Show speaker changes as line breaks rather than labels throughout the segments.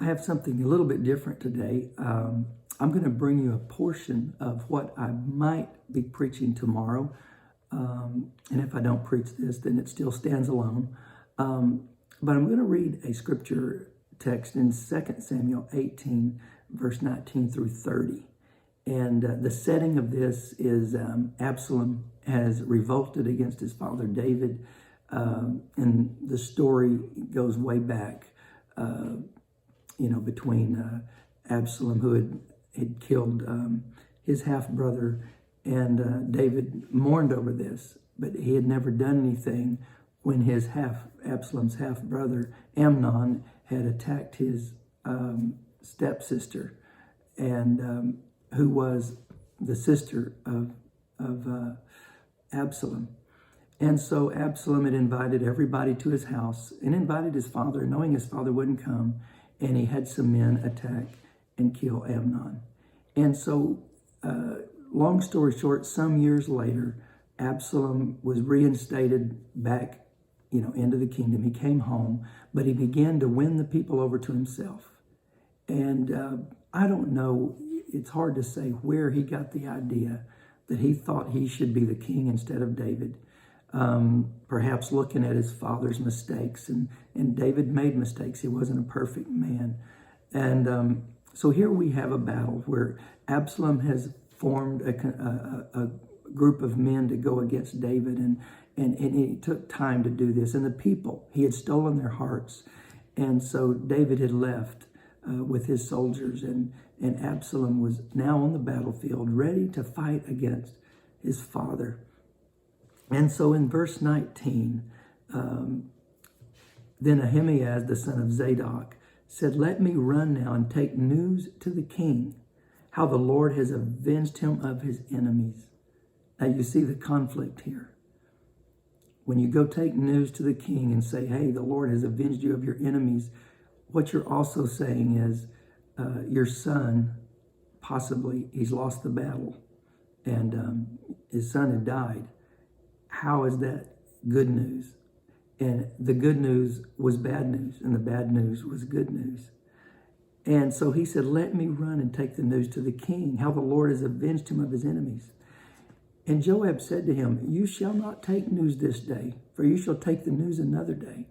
have something a little bit different today. I'm going to bring you a portion of what I might be preaching tomorrow. And if I don't preach this, then it still stands alone. But I'm going to read a scripture text in 2 Samuel 18, verse 19 through 30. And the setting of this is Absalom has revolted against his father David. And the story goes way back, between Absalom, who had killed his half-brother, and David mourned over this, but he had never done anything when Absalom's half-brother Amnon had attacked his stepsister, and who was the sister of Absalom. And so Absalom had invited everybody to his house and invited his father, knowing his father wouldn't come, and he had some men attack and kill Amnon. And so, long story short, some years later, Absalom was reinstated back, into the kingdom. He came home, but he began to win the people over to himself. And I don't know, it's hard to say where he got the idea that he thought he should be the king instead of David. Perhaps looking at his father's mistakes, and David made mistakes. He wasn't a perfect man. And so here we have a battle where Absalom has formed a group of men to go against David, and he took time to do this. And the people, he had stolen their hearts. And so David had left with his soldiers, and Absalom was now on the battlefield, ready to fight against his father. And so in verse 19, then Ahimaaz, the son of Zadok, said, "Let me run now and take news to the king, how the Lord has avenged him of his enemies." Now you see the conflict here. When you go take news to the king and say, "Hey, the Lord has avenged you of your enemies," what you're also saying is your son, possibly, he's lost the battle, and his son had died. How is that good news? And the good news was bad news, and the bad news was good news. And so he said, "Let me run and take the news to the king, how the Lord has avenged him of his enemies." And Joab said to him, "You shall not take news this day, for you shall take the news another day.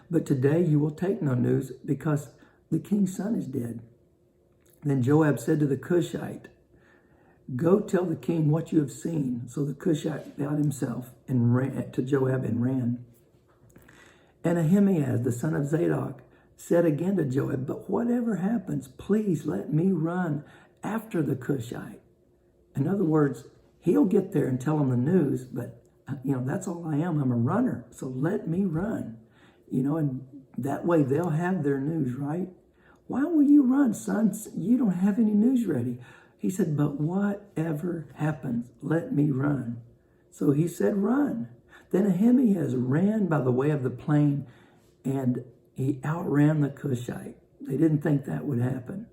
But today you will take no news, because the king's son is dead." Then Joab said to the Cushite, "Go tell the king what you have seen." So the Cushite bowed himself and ran to Joab and ran. And Ahimaaz, the son of Zadok, said again to Joab, "But whatever happens, please let me run after the Cushite." In other words, he'll get there and tell him the news, but that's all I am. I'm a runner. So let me run, and that way they'll have their news, right? "Why will you run, son? You don't have any news ready." He said, "But whatever happens, let me run." So he said, "Run." Then Ahimaaz ran by the way of the plain, and he outran the Cushite. They didn't think that would happen.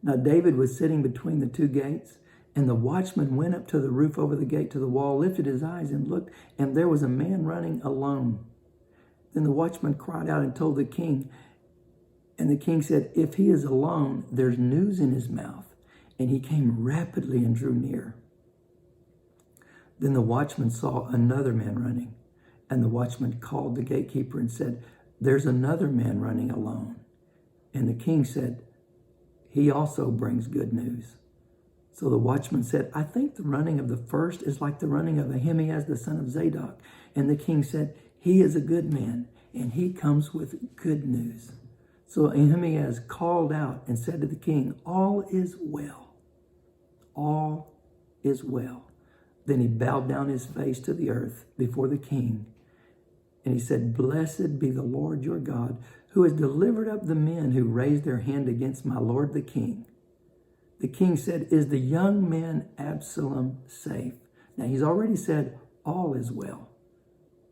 Now David was sitting between the two gates, and the watchman went up to the roof over the gate to the wall, lifted his eyes and looked, and there was a man running alone. Then the watchman cried out and told the king, and the king said, "If he is alone, there's news in his mouth." And he came rapidly and drew near. Then the watchman saw another man running, and the watchman called the gatekeeper and said, "There's another man running alone." And the king said, "He also brings good news." So the watchman said, "I think the running of the first is like the running of Ahimaaz, the son of Zadok." And the king said, "He is a good man, and he comes with good news." So Ahimaaz called out and said to the king, "All is well. All is well." Then he bowed down his face to the earth before the king. And he said, "Blessed be the Lord your God, who has delivered up the men who raised their hand against my lord the king." The king said, "Is the young man Absalom safe?" Now he's already said all is well.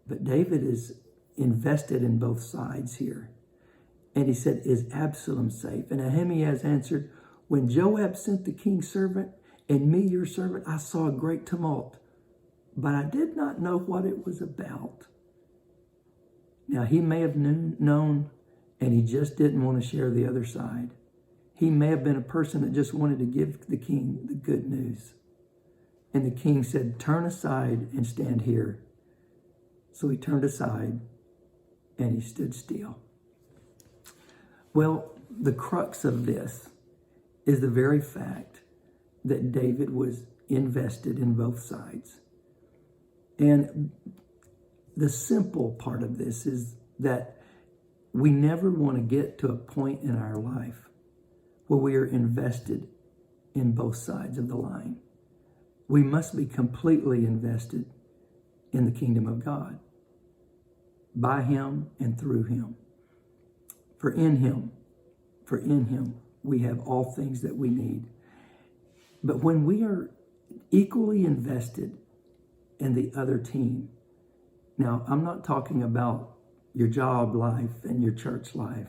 But David is invested in both sides here. And he said, "Is Absalom safe?" And Ahimaaz answered, "When Joab sent the king's servant and me, your servant, I saw a great tumult, but I did not know what it was about." Now he may have known and he just didn't want to share the other side. He may have been a person that just wanted to give the king the good news. And the king said, turn aside and stand here. So he turned aside and he stood still. Well, the crux of this is the very fact that David was invested in both sides. And the simple part of this is that we never want to get to a point in our life where we are invested in both sides of the line. We must be completely invested in the kingdom of God, by him and through him. For in him, we have all things that we need. But when we are equally invested in the other team, now I'm not talking about your job life and your church life,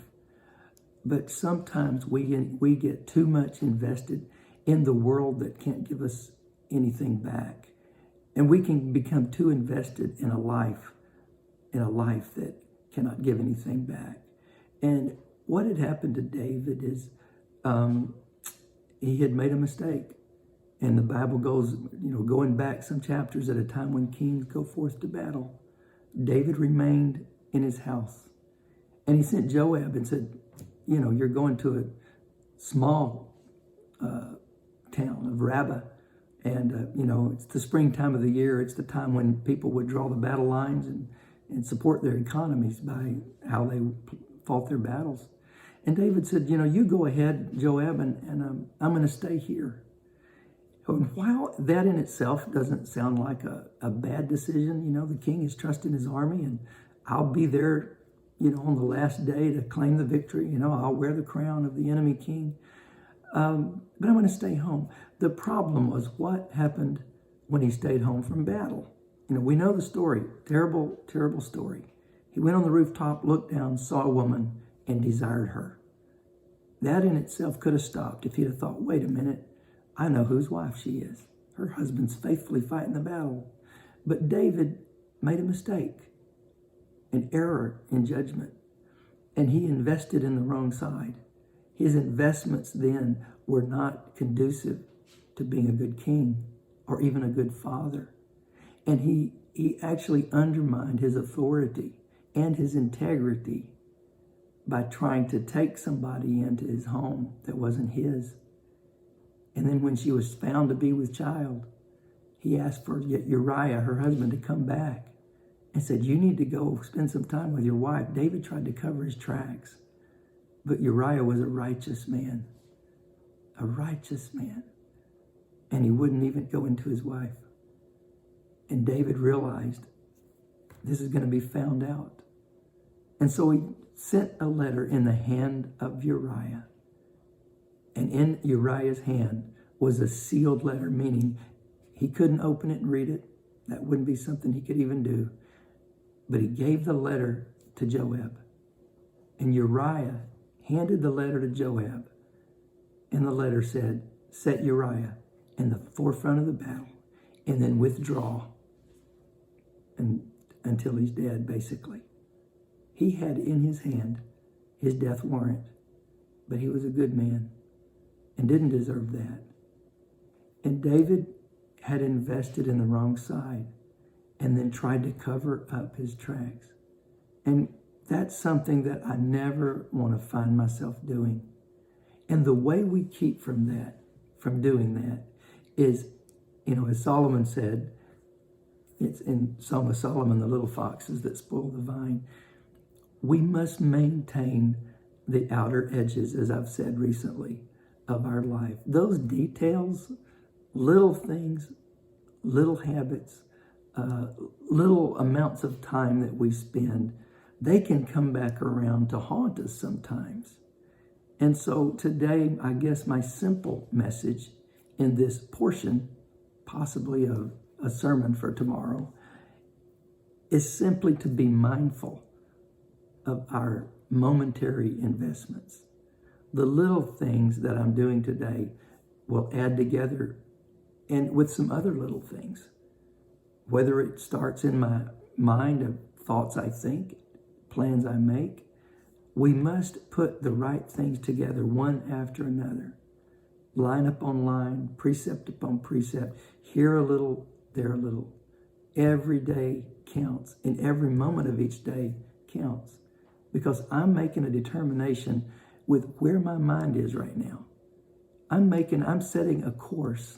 but sometimes we get too much invested in the world that can't give us anything back. And we can become too invested in a life that cannot give anything back. And what had happened to David is he had made a mistake. And the Bible goes, going back some chapters at a time when kings go forth to battle. David remained in his house. And he sent Joab and said, you're going to a small town of Rabbah. And, it's the springtime of the year. It's the time when people would draw the battle lines and support their economies by how they fought their battles. And David said, you go ahead, Joab, and I'm going to stay here. And while that in itself doesn't sound like a bad decision, the king is trusting his army, and I'll be there, on the last day to claim the victory. I'll wear the crown of the enemy king. But I'm going to stay home. The problem was what happened when he stayed home from battle. We know the story. Terrible, terrible story. He went on the rooftop, looked down, saw a woman, and desired her. That in itself could have stopped if he'd have thought, wait a minute, I know whose wife she is. Her husband's faithfully fighting the battle. But David made a mistake, an error in judgment, and he invested in the wrong side. His investments then were not conducive to being a good king or even a good father. And he actually undermined his authority and his integrity by trying to take somebody into his home that wasn't his. And then when she was found to be with child, he asked for Uriah, her husband, to come back and said, you need to go spend some time with your wife. David tried to cover his tracks, but Uriah was a righteous man, and he wouldn't even go into his wife. And David realized this is going to be found out. And so he sent a letter in the hand of Uriah. And in Uriah's hand was a sealed letter, meaning he couldn't open it and read it. That wouldn't be something he could even do. But he gave the letter to Joab. And Uriah handed the letter to Joab. And the letter said, set Uriah in the forefront of the battle and then withdraw until he's dead, basically. He had in his hand his death warrant, but he was a good man and didn't deserve that. And David had invested in the wrong side and then tried to cover up his tracks. And that's something that I never want to find myself doing. And the way we keep from doing that is, as Solomon said, it's in Song of Solomon, the little foxes that spoil the vine. We must maintain the outer edges, as I've said recently, of our life. Those details, little things, little habits, little amounts of time that we spend, they can come back around to haunt us sometimes. And so today, I guess my simple message in this portion, possibly of a sermon for tomorrow, is simply to be mindful of our momentary investments. The little things that I'm doing today will add together and with some other little things. Whether it starts in my mind of thoughts I think, plans I make, We must put the right things together one after another. Line upon line, precept upon precept, here a little, there a little. Every day counts, and every moment of each day counts. Because I'm making a determination with where my mind is right now. I'm setting a course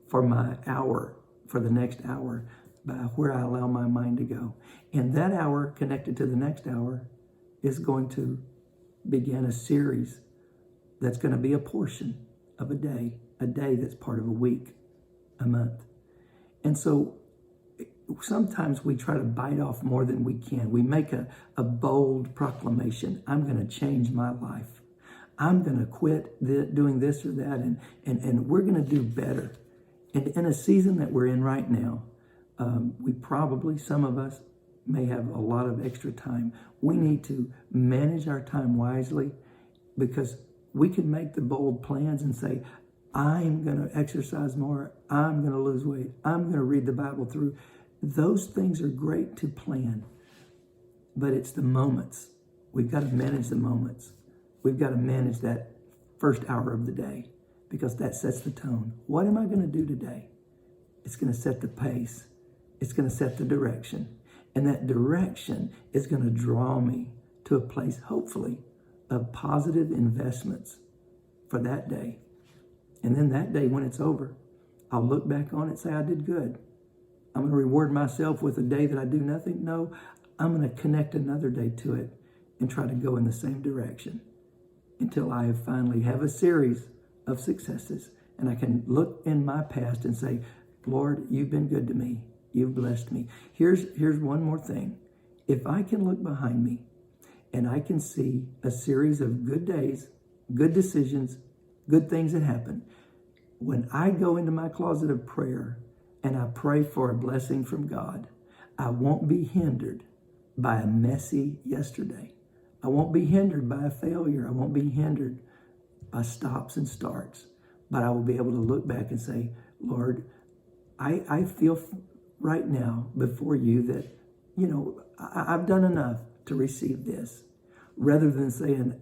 for my hour, for the next hour, by where I allow my mind to go. And that hour connected to the next hour is going to begin a series that's going to be a portion of a day that's part of a week, a month. And so sometimes we try to bite off more than we can. We make a bold proclamation. I'm going to change my life. I'm going to quit doing this or that, and we're going to do better. And in a season that we're in right now, some of us may have a lot of extra time. We need to manage our time wisely, because we can make the bold plans and say, I'm going to exercise more. I'm going to lose weight. I'm going to read the Bible through. Those things are great to plan, but it's the moments. We've got to manage the moments. We've got to manage that first hour of the day, because that sets the tone. What am I going to do today? It's going to set the pace. It's going to set the direction. And that direction is going to draw me to a place, hopefully, of positive investments for that day. And then that day, when it's over, I'll look back on it and say, I did good. I'm going to reward myself with a day that I do nothing. No, I'm going to connect another day to it and try to go in the same direction until I finally have a series of successes. And I can look in my past and say, Lord, you've been good to me. You've blessed me. Here's one more thing. If I can look behind me and I can see a series of good days, good decisions, good things that happen, when I go into my closet of prayer and I pray for a blessing from God, I won't be hindered by a messy yesterday. I won't be hindered by a failure. I won't be hindered by stops and starts. But I will be able to look back and say, Lord, I feel right now before you that, I've done enough to receive this. Rather than saying,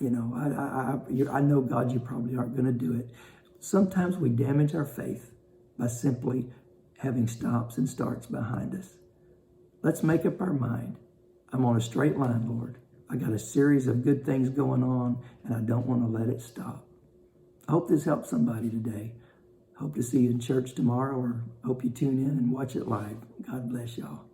I know, God, you probably aren't going to do it. Sometimes we damage our faith by simply having stops and starts behind us. Let's make up our mind. I'm on a straight line, Lord. I got a series of good things going on, and I don't want to let it stop. I hope this helps somebody today. Hope to see you in church tomorrow, or hope you tune in and watch it live. God bless y'all.